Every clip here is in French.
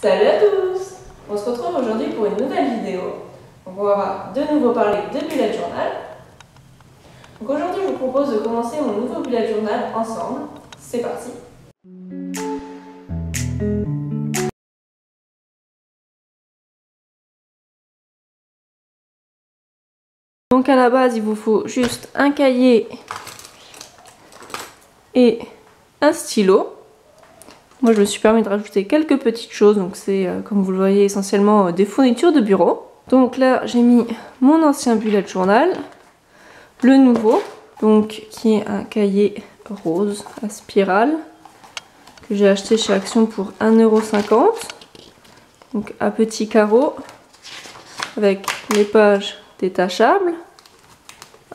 Salut à tous! On se retrouve aujourd'hui pour une nouvelle vidéo. Donc on va de nouveau parler de bullet journal. Donc aujourd'hui je vous propose de commencer mon nouveau bullet journal ensemble. C'est parti! Donc à la base il vous faut juste un cahier et un stylo. Moi je me suis permis de rajouter quelques petites choses, donc c'est comme vous le voyez essentiellement des fournitures de bureau. Donc là j'ai mis mon ancien bullet journal, le nouveau, donc qui est un cahier rose à spirale que j'ai acheté chez Action pour 1,50 €, donc à petits carreaux avec les pages détachables,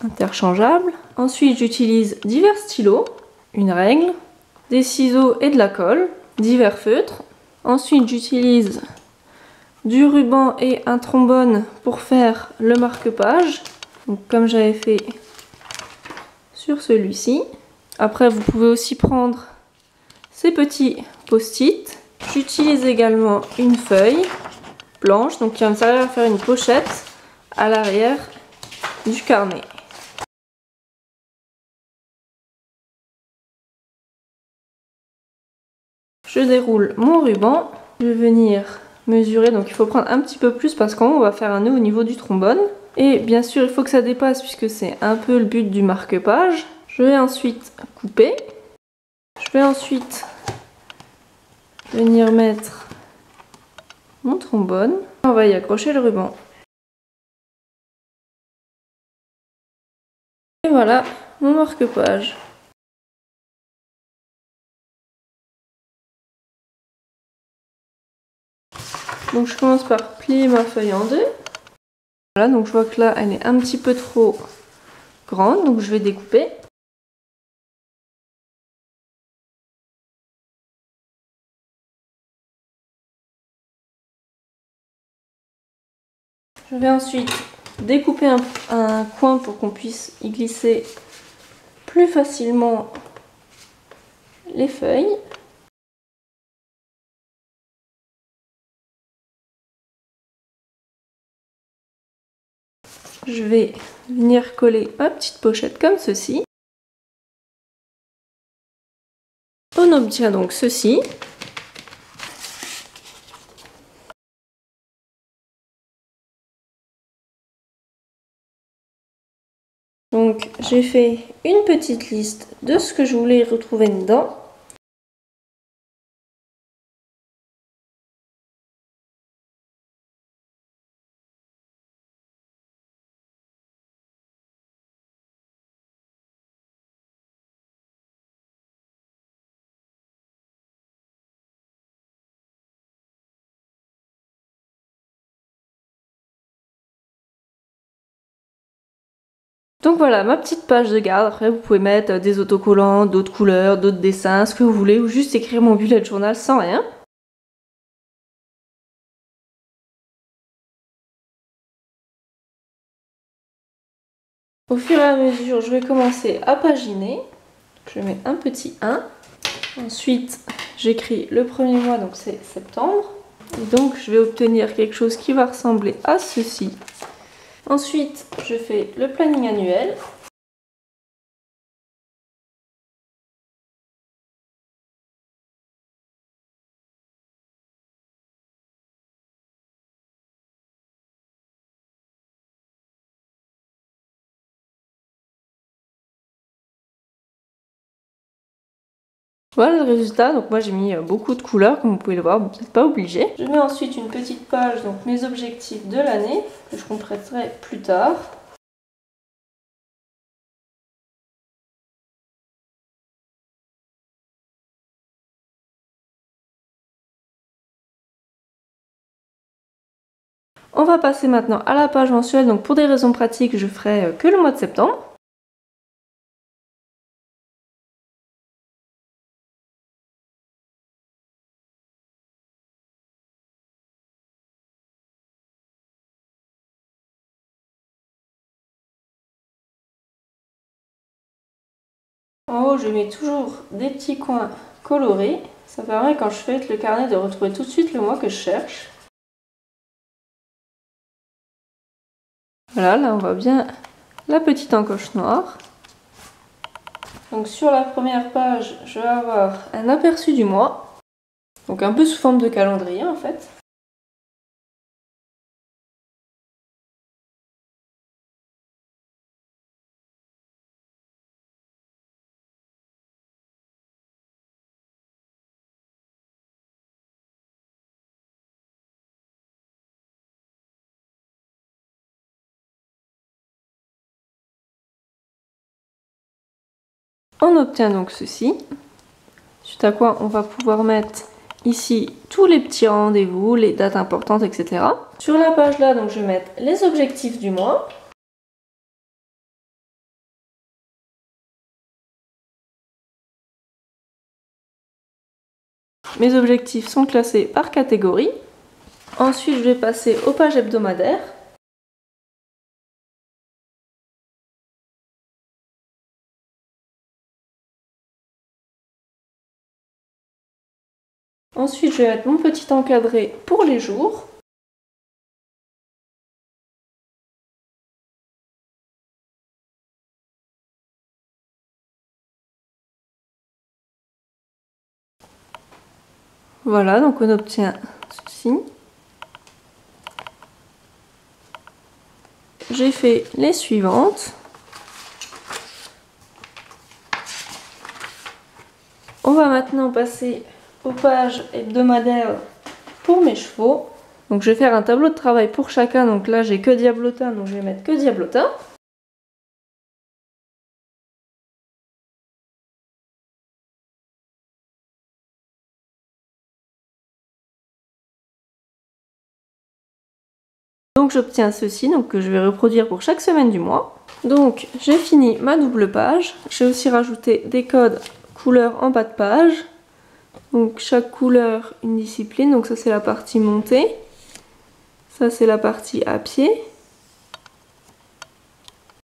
interchangeables. Ensuite j'utilise divers stylos, une règle, des ciseaux et de la colle, divers feutres. Ensuite j'utilise du ruban et un trombone pour faire le marque-page, donc comme j'avais fait sur celui-ci. Après vous pouvez aussi prendre ces petits post-it. J'utilise également une feuille blanche, donc qui va me servir à faire une pochette à l'arrière du carnet. Je déroule mon ruban, je vais venir mesurer, donc il faut prendre un petit peu plus parce qu'en haut on va faire un nœud au niveau du trombone. Et bien sûr il faut que ça dépasse puisque c'est un peu le but du marque-page. Je vais ensuite couper. Je vais ensuite venir mettre mon trombone. On va y accrocher le ruban. Et voilà mon marque-page. Donc je commence par plier ma feuille en deux. Voilà, donc je vois que là elle est un petit peu trop grande, donc je vais découper. Je vais ensuite découper un coin pour qu'on puisse y glisser plus facilement les feuilles. Je vais venir coller ma petite pochette comme ceci. On obtient donc ceci. Donc j'ai fait une petite liste de ce que je voulais retrouver dedans. Donc voilà, ma petite page de garde. Après, vous pouvez mettre des autocollants, d'autres couleurs, d'autres dessins, ce que vous voulez, ou juste écrire mon bullet journal sans rien. Au fur et à mesure, je vais commencer à paginer. Je mets un petit 1. Ensuite, j'écris le premier mois, donc c'est septembre. Et donc, je vais obtenir quelque chose qui va ressembler à ceci. Ensuite, je fais le planning annuel. Voilà le résultat, donc moi j'ai mis beaucoup de couleurs comme vous pouvez le voir, vous n'êtes pas obligé. Je mets ensuite une petite page, donc mes objectifs de l'année, que je compléterai plus tard. On va passer maintenant à la page mensuelle, donc pour des raisons pratiques je ferai que le mois de septembre. En haut, je mets toujours des petits coins colorés. Ça permet quand je feuillette le carnet de retrouver tout de suite le mois que je cherche. Voilà, là on voit bien la petite encoche noire. Donc sur la première page, je vais avoir un aperçu du mois. Donc un peu sous forme de calendrier en fait. On obtient donc ceci, suite à quoi on va pouvoir mettre ici tous les petits rendez-vous, les dates importantes, etc. Sur la page là, donc je vais mettre les objectifs du mois. Mes objectifs sont classés par catégorie. Ensuite, je vais passer aux pages hebdomadaires. Ensuite, je vais mettre mon petit encadré pour les jours. Voilà, donc on obtient ceci. J'ai fait les suivantes. On va maintenant passer aux pages hebdomadaires pour mes chevaux. Donc je vais faire un tableau de travail pour chacun. Donc là j'ai que Diablotin, donc je vais mettre que Diablotin. Donc j'obtiens ceci, donc que je vais reproduire pour chaque semaine du mois. Donc j'ai fini ma double page. J'ai aussi rajouté des codes couleurs en bas de page. Donc chaque couleur une discipline, donc ça c'est la partie montée. Ça c'est la partie à pied.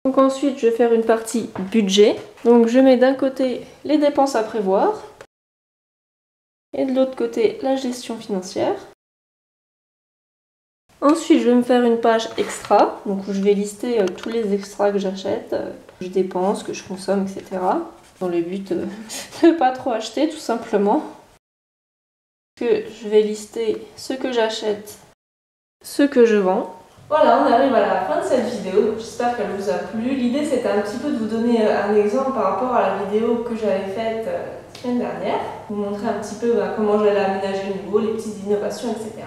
Donc ensuite je vais faire une partie budget. Donc je mets d'un côté les dépenses à prévoir. Et de l'autre côté la gestion financière. Ensuite, je vais me faire une page extra, donc où je vais lister tous les extras que j'achète, que je dépense, que je consomme, etc. Dans le but de ne pas trop acheter, tout simplement. Que je vais lister ce que j'achète, ce que je vends. Voilà, on arrive à la fin de cette vidéo, j'espère qu'elle vous a plu. L'idée c'était un petit peu de vous donner un exemple par rapport à la vidéo que j'avais faite la semaine dernière. Vous montrer un petit peu comment j'allais aménager le niveau, les petites innovations, etc.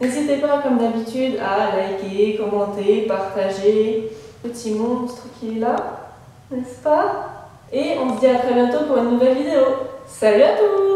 N'hésitez pas, comme d'habitude, à liker, commenter, partager. Petit monstre qui est là, n'est-ce pas? Et on se dit à très bientôt pour une nouvelle vidéo. Salut à tous!